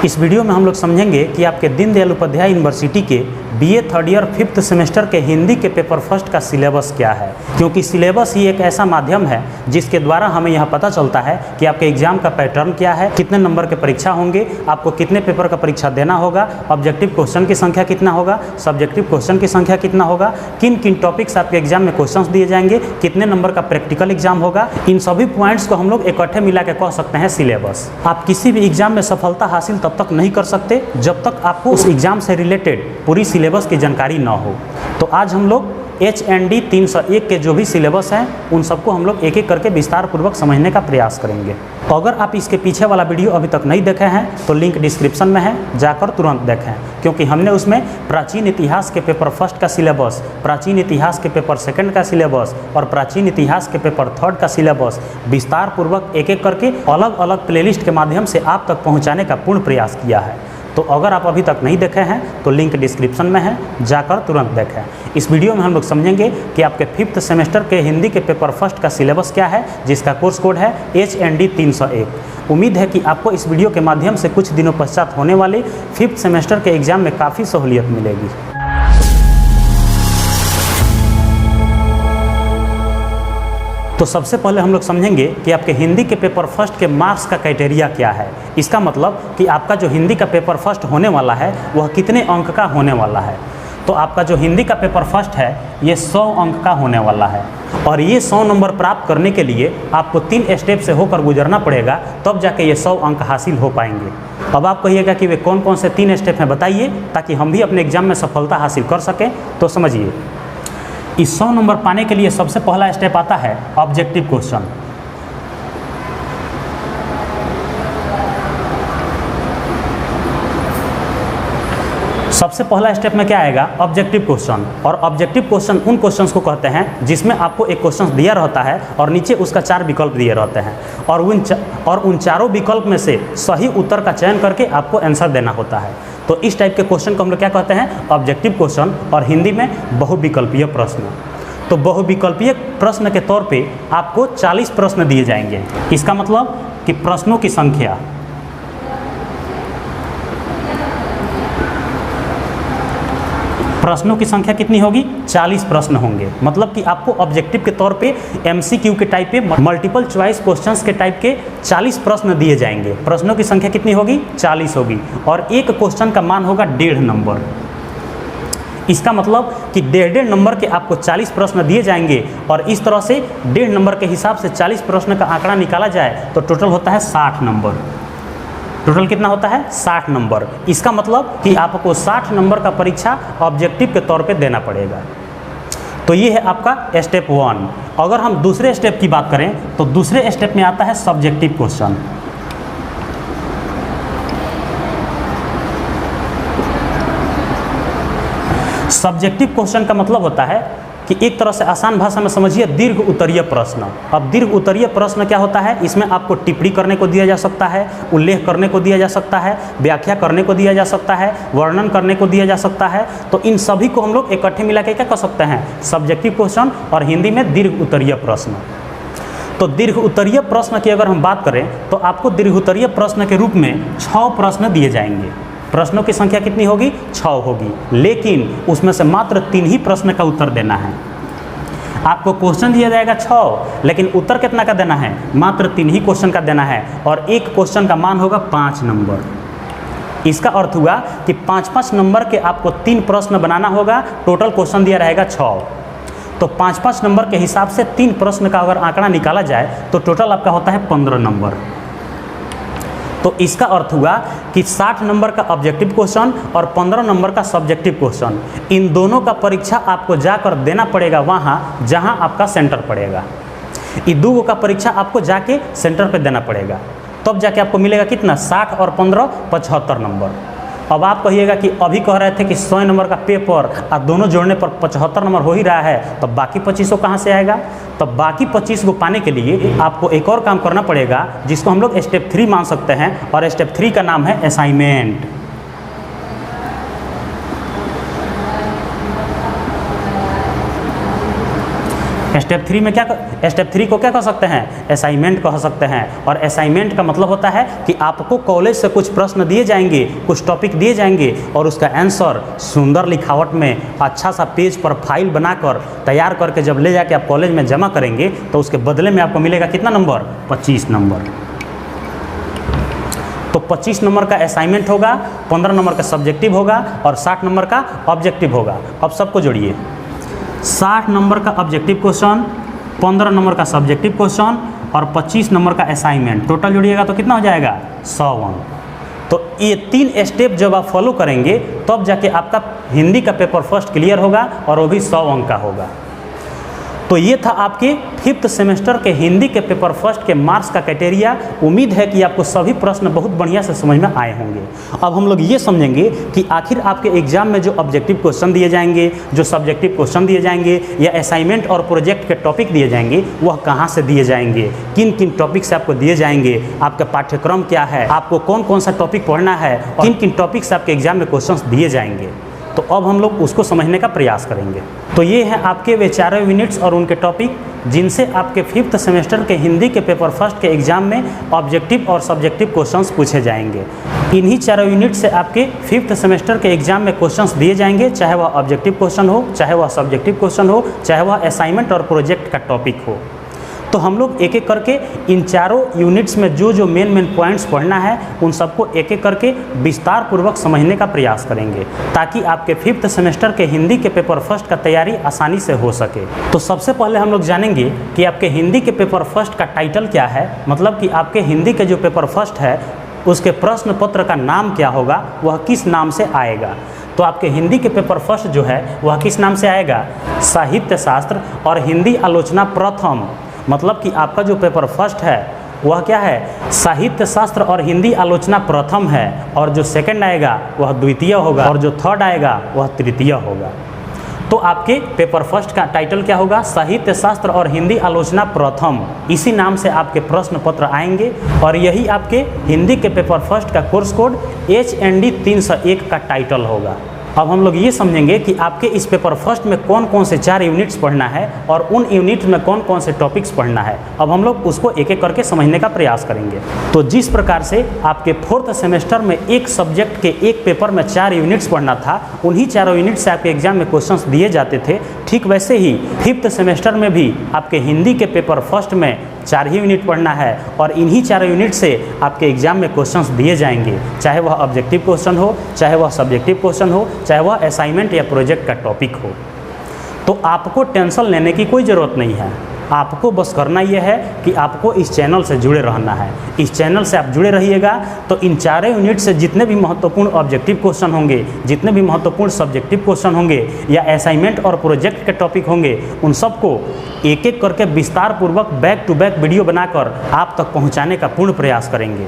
इस वीडियो में हम लोग समझेंगे कि आपके दीनदयाल उपाध्याय यूनिवर्सिटी के BA third year 5th semester के हिंदी के पेपर फर्स्ट का सिलेबस क्या है, क्योंकि सिलेबस ही एक ऐसा माध्यम है जिसके द्वारा हमें यह पता चलता है कि आपके एग्जाम का पैटर्न क्या है, कितने नंबर के परीक्षा होंगे, आपको कितने पेपर का परीक्षा देना होगा, ऑब्जेक्टिव क्वेश्चन की संख्या कितना होगा, सब्जेक्टिव क्वेश्चन की संख्या कितना होगा, किन किन टॉपिक्स आपके एग्जाम में क्वेश्चन दिए जाएंगे, कितने नंबर का प्रैक्टिकल एग्जाम होगा। इन सभी पॉइंट्स को हम लोग इकट्ठे मिला के कह सकते हैं सिलेबस। आप किसी भी एग्जाम में सफलता हासिल तब तक नहीं कर सकते जब तक आपको उस एग्जाम से रिलेटेड पूरी सिलेबस की जानकारी ना हो। तो आज हम लोग HND 301 के जो भी सिलेबस हैं उन सबको हम लोग एक एक करके विस्तार पूर्वक समझने का प्रयास करेंगे। अगर आप इसके पीछे वाला वीडियो अभी तक नहीं देखे हैं तो लिंक डिस्क्रिप्शन में है, जाकर तुरंत देखें, क्योंकि हमने उसमें प्राचीन इतिहास के पेपर फर्स्ट का सिलेबस, प्राचीन इतिहास के पेपर सेकंड का सिलेबस और प्राचीन इतिहास के पेपर थर्ड का सिलेबस विस्तार पूर्वक एक एक करके अलग अलग प्लेलिस्ट के माध्यम से आप तक पहुँचाने का पूर्ण प्रयास किया है। तो अगर आप अभी तक नहीं देखे हैं तो लिंक डिस्क्रिप्शन में है, जाकर तुरंत देखें। इस वीडियो में हम लोग समझेंगे कि आपके 5th सेमेस्टर के हिंदी के पेपर फर्स्ट का सिलेबस क्या है, जिसका कोर्स कोड है HND 301। उम्मीद है कि आपको इस वीडियो के माध्यम से कुछ दिनों पश्चात होने वाले 5th सेमेस्टर के एग्जाम में काफ़ी सहूलियत मिलेगी। तो सबसे पहले हम लोग समझेंगे कि आपके हिंदी के पेपर फर्स्ट के मार्क्स का क्राइटेरिया क्या है। इसका मतलब कि आपका जो हिंदी का पेपर फर्स्ट होने वाला है वह कितने अंक का होने वाला है। तो आपका जो हिंदी का पेपर फर्स्ट है ये 100 अंक का होने वाला है, और ये 100 नंबर प्राप्त करने के लिए आपको 3 स्टेप से होकर गुजरना पड़ेगा, तब जाके ये 100 अंक हासिल हो पाएंगे। अब आप कहिएगा कि वे कौन कौन से 3 स्टेप हैं बताइए, ताकि हम भी अपने एग्जाम में सफलता हासिल कर सकें। तो समझिए, इस 100 नंबर पाने के लिए सबसे पहला स्टेप आता है ऑब्जेक्टिव क्वेश्चन। सबसे पहला स्टेप में क्या आएगा, ऑब्जेक्टिव क्वेश्चन। और ऑब्जेक्टिव क्वेश्चन उन क्वेश्चंस को कहते हैं जिसमें आपको एक क्वेश्चन दिया रहता है और नीचे उसका 4 विकल्प दिए रहते हैं, और उन चारों विकल्प में से सही उत्तर का चयन करके आपको आंसर देना होता है। तो इस टाइप के क्वेश्चन को हम लोग क्या कहते हैं, ऑब्जेक्टिव क्वेश्चन, और हिंदी में बहुविकल्पीय प्रश्न। तो बहुविकल्पीय प्रश्न के तौर पे आपको 40 प्रश्न दिए जाएंगे। इसका मतलब कि प्रश्नों की संख्या कितनी होगी, 40 प्रश्न होंगे। मतलब कि आपको ऑब्जेक्टिव के तौर पे MCQ के टाइप पे, मल्टीपल चॉइस क्वेश्चंस के टाइप के 40 प्रश्न दिए जाएंगे। प्रश्नों की संख्या कितनी होगी, 40 होगी, और एक क्वेश्चन का मान होगा 1.5 नंबर। इसका मतलब कि 1.5 नंबर के आपको 40 प्रश्न दिए जाएंगे, और इस तरह से 1.5 नंबर के हिसाब से 40 प्रश्न का आंकड़ा निकाला जाए तो टोटल होता है 60 नंबर। टोटल कितना होता है, 60 नंबर। इसका मतलब कि आपको 60 नंबर का परीक्षा ऑब्जेक्टिव के तौर पे देना पड़ेगा। तो ये है आपका स्टेप 1। अगर हम दूसरे स्टेप की बात करें तो दूसरे स्टेप में आता है सब्जेक्टिव क्वेश्चन। सब्जेक्टिव क्वेश्चन का मतलब होता है कि एक तरह से आसान भाषा में समझिए, दीर्घ उत्तरीय प्रश्न। अब दीर्घ उत्तरीय प्रश्न क्या होता है, इसमें आपको टिप्पणी करने को दिया जा सकता है, उल्लेख करने को दिया जा सकता है, व्याख्या करने को दिया जा सकता है, वर्णन करने को दिया जा सकता है। तो इन सभी को हम लोग इकट्ठे मिला के क्या कर सकते हैं, सब्जेक्टिव क्वेश्चन, और हिंदी में दीर्घ उत्तरीय प्रश्न। तो दीर्घ उत्तरीय प्रश्न की अगर हम बात करें तो आपको दीर्घ उत्तरीय प्रश्न के रूप में 6 प्रश्न दिए जाएंगे। प्रश्नों की संख्या कितनी होगी, 6 होगी, लेकिन उसमें से मात्र 3 ही प्रश्न का उत्तर देना है। आपको क्वेश्चन दिया जाएगा 6, लेकिन उत्तर कितना का देना है, मात्र 3 ही क्वेश्चन का देना है, और एक क्वेश्चन का मान होगा 5 नंबर। इसका अर्थ हुआ कि 5-5 नंबर के आपको 3 प्रश्न बनाना होगा। टोटल क्वेश्चन दिया रहेगा 6, तो 5-5 नंबर के हिसाब से 3 प्रश्न का अगर आंकड़ा निकाला जाए तो टोटल आपका होता है 15 नंबर। तो इसका अर्थ हुआ कि 60 नंबर का ऑब्जेक्टिव क्वेश्चन और 15 नंबर का सब्जेक्टिव क्वेश्चन, इन दोनों का परीक्षा आपको जाकर देना पड़ेगा वहाँ जहाँ आपका सेंटर पड़ेगा। ये 2 का परीक्षा आपको जाके सेंटर पे देना पड़ेगा, तब जाके आपको मिलेगा कितना, 60 और 15 75 नंबर। अब आप कहिएगा कि अभी कह रहे थे कि 100 नंबर का पेपर और दोनों जोड़ने पर 75 नंबर हो ही रहा है, तब बाकी 25 कहाँ से आएगा। तब बाकी 25 को पाने के लिए आपको एक और काम करना पड़ेगा, जिसको हम लोग स्टेप 3 मान सकते हैं, और स्टेप 3 का नाम है असाइनमेंट। स्टेप 3 में स्टेप 3 को क्या कह सकते हैं? असाइनमेंट कह सकते हैं। और असाइनमेंट का मतलब होता है कि आपको कॉलेज से कुछ प्रश्न दिए जाएंगे, कुछ टॉपिक दिए जाएंगे और उसका आंसर सुंदर लिखावट में अच्छा सा पेज पर फाइल बनाकर तैयार करके जब ले जाके आप कॉलेज में जमा करेंगे तो उसके बदले में आपको मिलेगा कितना नंबर? 25 नंबर। तो 25 नंबर का असाइनमेंट होगा, 15 नंबर का सब्जेक्टिव होगा और 60 नंबर का ऑब्जेक्टिव होगा। अब सबको जोड़िए, 60 नंबर का ऑब्जेक्टिव क्वेश्चन, 15 नंबर का सब्जेक्टिव क्वेश्चन और 25 नंबर का असाइनमेंट, टोटल जोड़िएगा तो कितना हो जाएगा? 100 अंक। तो ये 3 स्टेप जब आप फॉलो करेंगे तब जाके आपका हिंदी का पेपर फर्स्ट क्लियर होगा और वो भी 100 अंक का होगा। तो ये था आपके 5th सेमेस्टर के हिंदी के पेपर फर्स्ट के मार्क्स का क्राइटेरिया। उम्मीद है कि आपको सभी प्रश्न बहुत बढ़िया से समझ में आए होंगे। अब हम लोग ये समझेंगे कि आखिर आपके एग्जाम में जो ऑब्जेक्टिव क्वेश्चन दिए जाएंगे, जो सब्जेक्टिव क्वेश्चन दिए जाएंगे या असाइनमेंट और प्रोजेक्ट के टॉपिक दिए जाएंगे, वह कहाँ से दिए जाएंगे, किन किन टॉपिक से आपको दिए जाएंगे, आपका पाठ्यक्रम क्या है, आपको कौन कौन सा टॉपिक पढ़ना है और किन किन टॉपिक से आपके एग्जाम में क्वेश्चन दिए जाएंगे। तो अब हम लोग उसको समझने का प्रयास करेंगे। तो ये हैं आपके वे चारों यूनिट्स और उनके टॉपिक जिनसे आपके 5th सेमेस्टर के हिंदी के पेपर फर्स्ट के एग्जाम में ऑब्जेक्टिव और सब्जेक्टिव क्वेश्चंस पूछे जाएंगे। इन्हीं चारों यूनिट से आपके 5th सेमेस्टर के एग्जाम में क्वेश्चंस दिए जाएंगे, चाहे वह ऑब्जेक्टिव क्वेश्चन हो, चाहे वह सब्जेक्टिव क्वेश्चन हो, चाहे वह असाइनमेंट और प्रोजेक्ट का टॉपिक हो। तो हम लोग एक एक करके इन चारों यूनिट्स में जो जो मेन पॉइंट्स पढ़ना है उन सबको एक एक करके विस्तार पूर्वक समझने का प्रयास करेंगे ताकि आपके 5th सेमेस्टर के हिंदी के पेपर फर्स्ट का तैयारी आसानी से हो सके। तो सबसे पहले हम लोग जानेंगे कि आपके हिंदी के पेपर फर्स्ट का टाइटल क्या है, मतलब कि आपके हिंदी के जो पेपर फर्स्ट है उसके प्रश्न पत्र का नाम क्या होगा, वह किस नाम से आएगा। तो आपके हिंदी के पेपर फर्स्ट जो है वह किस नाम से आएगा? साहित्य शास्त्र और हिंदी आलोचना प्रथम। मतलब कि आपका जो पेपर फर्स्ट है वह क्या है? साहित्य शास्त्र और हिंदी आलोचना प्रथम है, और जो सेकंड आएगा वह द्वितीय होगा और जो थर्ड आएगा वह तृतीय होगा। तो आपके पेपर फर्स्ट का टाइटल क्या होगा? साहित्य शास्त्र और हिंदी आलोचना प्रथम। इसी नाम से आपके प्रश्न पत्र आएंगे और यही आपके हिंदी के पेपर फर्स्ट का कोर्स कोड HND 301 का टाइटल होगा। अब हम लोग ये समझेंगे कि आपके इस पेपर फर्स्ट में कौन कौन से 4 यूनिट्स पढ़ना है और उन यूनिट में कौन कौन से टॉपिक्स पढ़ना है। अब हम लोग उसको एक एक करके समझने का प्रयास करेंगे। तो जिस प्रकार से आपके 4th सेमेस्टर में एक सब्जेक्ट के एक पेपर में 4 यूनिट्स पढ़ना था, उन्हीं चारों यूनिट से आपके एग्जाम में क्वेश्चंस दिए जाते थे, ठीक वैसे ही 5th सेमेस्टर में भी आपके हिंदी के पेपर फर्स्ट में 4 ही यूनिट पढ़ना है और इन्हीं 4 यूनिट से आपके एग्जाम में क्वेश्चंस दिए जाएंगे, चाहे वह ऑब्जेक्टिव क्वेश्चन हो, चाहे वह सब्जेक्टिव क्वेश्चन हो, चाहे वह असाइनमेंट या प्रोजेक्ट का टॉपिक हो। तो आपको टेंशन लेने की कोई ज़रूरत नहीं है। आपको बस करना यह है कि आपको इस चैनल से जुड़े रहना है। इस चैनल से आप जुड़े रहिएगा तो इन 4 यूनिट से जितने भी महत्वपूर्ण ऑब्जेक्टिव क्वेश्चन होंगे, जितने भी महत्वपूर्ण सब्जेक्टिव क्वेश्चन होंगे या असाइनमेंट और प्रोजेक्ट के टॉपिक होंगे, उन सबको एक एक करके विस्तार पूर्वक बैक टू बैक वीडियो बनाकर आप तक पहुंचाने का पूर्ण प्रयास करेंगे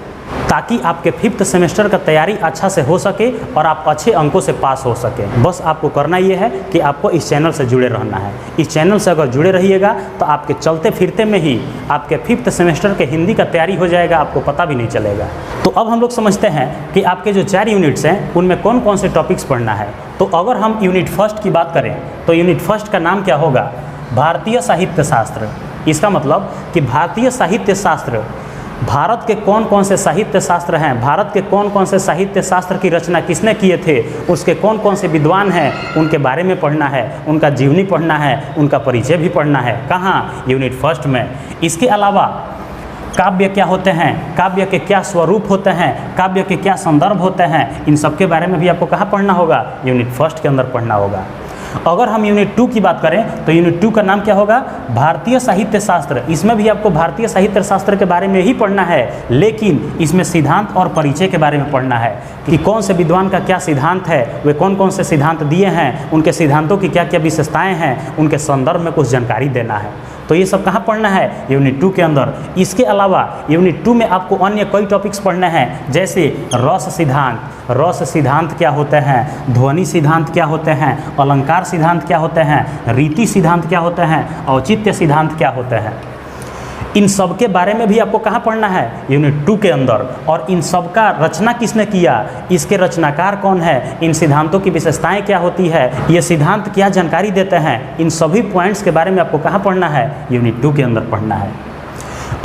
ताकि आपके 5th सेमेस्टर का तैयारी अच्छा से हो सके और आप अच्छे अंकों से पास हो सके। बस आपको करना ये है कि आपको इस चैनल से जुड़े रहना है। इस चैनल से अगर जुड़े रहिएगा तो आपके चलते फिरते में ही आपके 5th सेमेस्टर के हिंदी का तैयारी हो जाएगा, आपको पता भी नहीं चलेगा। तो अब हम लोग समझते हैं कि आपके जो 4 यूनिट्स हैं उनमें कौन कौन से टॉपिक्स पढ़ना है। तो अगर हम यूनिट फर्स्ट की बात करें तो यूनिट फर्स्ट का नाम क्या होगा? भारतीय साहित्य शास्त्र। इसका मतलब कि भारतीय साहित्य शास्त्र, भारत के कौन कौन से साहित्य शास्त्र हैं, भारत के कौन कौन से साहित्य शास्त्र की रचना किसने किए थे, उसके कौन कौन से विद्वान हैं, उनके बारे में पढ़ना है, उनका जीवनी पढ़ना है, उनका परिचय भी पढ़ना है। कहाँ? यूनिट फर्स्ट में। इसके अलावा काव्य क्या होते हैं, काव्य के क्या स्वरूप होते हैं, काव्य के क्या संदर्भ होते हैं, इन सब के बारे में भी आपको कहाँ पढ़ना होगा? यूनिट फर्स्ट के अंदर पढ़ना होगा। अगर हम यूनिट 2 की बात करें तो यूनिट 2 का नाम क्या होगा? भारतीय साहित्य शास्त्र। इसमें भी आपको भारतीय साहित्य शास्त्र के बारे में ही पढ़ना है, लेकिन इसमें सिद्धांत और परिचय के बारे में पढ़ना है कि कौन से विद्वान का क्या सिद्धांत है, वे कौन कौन से सिद्धांत दिए हैं, उनके सिद्धांतों की क्या क्या विशेषताएं हैं, उनके संदर्भ में कुछ जानकारी देना है। तो ये सब कहाँ पढ़ना है? यूनिट 2 के अंदर। इसके अलावा यूनिट 2 में आपको अन्य कई टॉपिक्स पढ़ने हैं, जैसे रस सिद्धांत, रस सिद्धांत क्या होते हैं, ध्वनि सिद्धांत क्या होते हैं, अलंकार सिद्धांत क्या होते हैं, रीति सिद्धांत क्या होते हैं, औचित्य सिद्धांत क्या होते हैं। इन सब के बारे में भी आपको कहाँ पढ़ना है, यूनिट 2 के अंदर। और इन सब का रचना किसने किया, इसके रचनाकार कौन है, इन सिद्धांतों की विशेषताएं क्या होती है, ये सिद्धांत क्या जानकारी देते हैं, इन सभी पॉइंट्स के बारे में आपको कहाँ पढ़ना है, यूनिट 2 के अंदर पढ़ना है।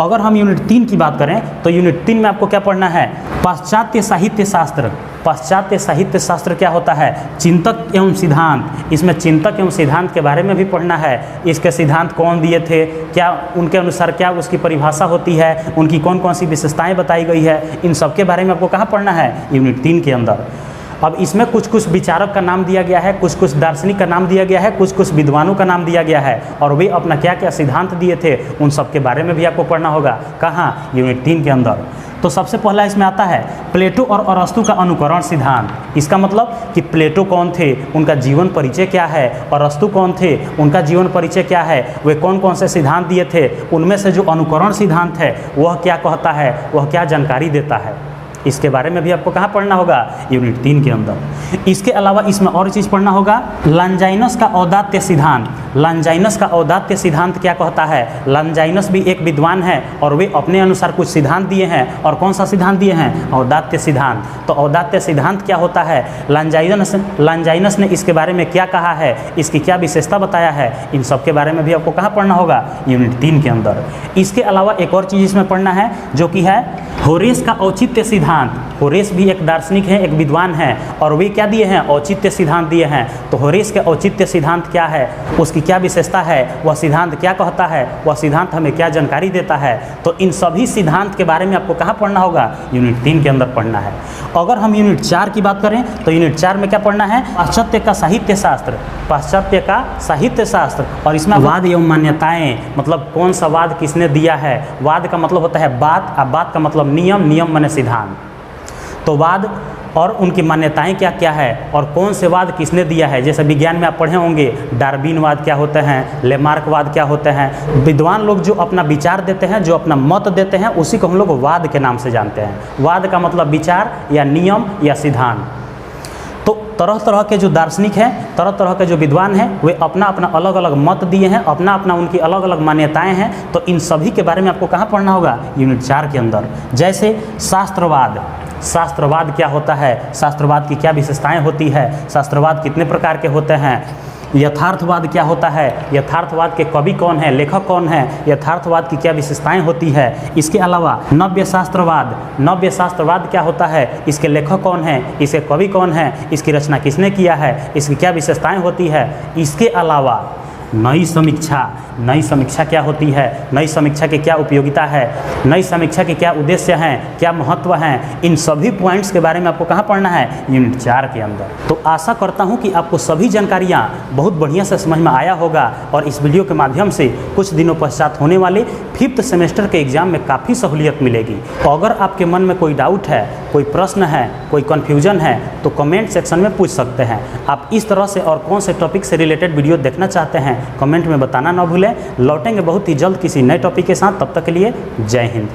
अगर हम यूनिट 3 की बात करें तो यूनिट 3 में आपको क्या पढ़ना है, पाश्चात्य साहित्य शास्त्र। पाश्चात्य साहित्य शास्त्र क्या होता है, चिंतक एवं सिद्धांत। इसमें चिंतक एवं सिद्धांत के बारे में भी पढ़ना है, इसके सिद्धांत कौन दिए थे, क्या उनके अनुसार क्या उसकी परिभाषा होती है, उनकी कौन कौन सी विशेषताएं बताई गई है, इन सब के बारे में आपको कहाँ पढ़ना है, यूनिट 3 के अंदर। अब इसमें कुछ कुछ विचारक का नाम दिया गया है, कुछ कुछ दार्शनिक का नाम दिया गया है, कुछ कुछ विद्वानों का नाम दिया गया है, और वे अपना क्या क्या सिद्धांत दिए थे उन सब के बारे में भी आपको पढ़ना होगा। कहाँ, यूनिट 3 के अंदर। तो सबसे पहला इसमें आता है प्लेटो और अरस्तु का अनुकरण सिद्धांत। इसका मतलब कि प्लेटो कौन थे, उनका जीवन परिचय क्या है, और अरस्तु कौन थे, उनका जीवन परिचय क्या है, वे कौन कौन से सिद्धांत दिए थे, उनमें से जो अनुकरण सिद्धांत है वह क्या कहता है, वह क्या जानकारी देता है, इसके बारे में भी आपको कहाँ पढ़ना होगा, यूनिट 3 के अंदर। इसके अलावा इसमें और चीज़ पढ़ना होगा, लॉन्जाइनस का औदात्य सिद्धांत। लॉन्जाइनस का औदात्य सिद्धांत क्या कहता है, लॉन्जाइनस भी एक विद्वान है और वे अपने अनुसार कुछ सिद्धांत दिए हैं, और कौन सा सिद्धांत दिए हैं, औदात्य सिद्धांत। तो औदात्य सिद्धांत क्या होता है, लॉन्जाइनस ने इसके बारे में क्या कहा है, इसकी क्या विशेषता बताया है, इन सब के बारे में भी आपको कहाँ पढ़ना होगा, यूनिट 3 के अंदर। इसके अलावा एक और चीज़ इसमें पढ़ना है जो कि है होरेस का औचित्य सिद्धांत। होरेस भी एक दार्शनिक है, एक विद्वान है, और वे क्या दिए हैं, औचित्य सिद्धांत दिए हैं। तो होरेस के औचित्य सिद्धांत क्या है, उसकी क्या विशेषता है, वह सिद्धांत क्या कहता है, वह सिद्धांत हमें क्या जानकारी देता है, तो इन सभी सिद्धांत के बारे में आपको कहाँ पढ़ना होगा, यूनिट 3 के अंदर पढ़ना है। अगर हम यूनिट 4 की बात करें तो यूनिट 4 में क्या पढ़ना है, पाश्चात्य का साहित्य शास्त्र। पाश्चात्य का साहित्य शास्त्र, और इसमें वाद एवं मान्यताएं, मतलब कौन सा वाद किसने दिया है। वाद का मतलब होता है बात, और बात का मतलब नियम, नियम माने सिद्धांत। तो वाद और उनकी मान्यताएं क्या क्या है, और कौन से वाद किसने दिया है। जैसे विज्ञान में आप पढ़े होंगे डार्विनवाद क्या होते हैं, लेमार्कवाद क्या होते हैं। विद्वान लोग जो अपना विचार देते हैं, जो अपना मत देते हैं, उसी को हम लोग वाद के नाम से जानते हैं। वाद का मतलब विचार या नियम या सिद्धांत। तो तरह तरह के जो दार्शनिक हैं, तरह तरह के जो विद्वान हैं, वे अपना अपना अलग अलग मत दिए हैं, अपना अपना उनकी अलग अलग मान्यताएं हैं। तो इन सभी के बारे में आपको कहाँ पढ़ना होगा, यूनिट 4 के अंदर। जैसे शास्त्रवाद। शास्त्रवाद क्या होता है, शास्त्रवाद की क्या विशेषताएं होती है, शास्त्रवाद कितने प्रकार के होते हैं। यथार्थवाद क्या होता है, यथार्थवाद के कवि कौन है, लेखक कौन है, यथार्थवाद की क्या विशेषताएं होती है। इसके अलावा नव्य शास्त्रवाद। नव्य शास्त्रवाद क्या होता है, इसके लेखक कौन है, इसके कवि कौन है, इसकी रचना किसने किया है, इसकी क्या विशेषताएं होती है। इसके अलावा नई समीक्षा। नई समीक्षा क्या होती है, नई समीक्षा की क्या उपयोगिता है, नई समीक्षा के क्या उद्देश्य हैं, क्या महत्व हैं, इन सभी पॉइंट्स के बारे में आपको कहाँ पढ़ना है, यूनिट 4 के अंदर। तो आशा करता हूँ कि आपको सभी जानकारियाँ बहुत बढ़िया से समझ में आया होगा, और इस वीडियो के माध्यम से कुछ दिनों पश्चात होने वाले 5th सेमेस्टर के एग्ज़ाम में काफ़ी सहूलियत मिलेगी। तो अगर आपके मन में कोई डाउट है, कोई प्रश्न है, कोई कन्फ्यूजन है, तो कमेंट सेक्शन में पूछ सकते हैं। आप इस तरह से और कौन से टॉपिक से रिलेटेड वीडियो देखना चाहते हैं, कमेंट में बताना ना भूलें। लौटेंगे बहुत ही जल्द किसी नए टॉपिक के साथ, तब तक के लिए जय हिंद।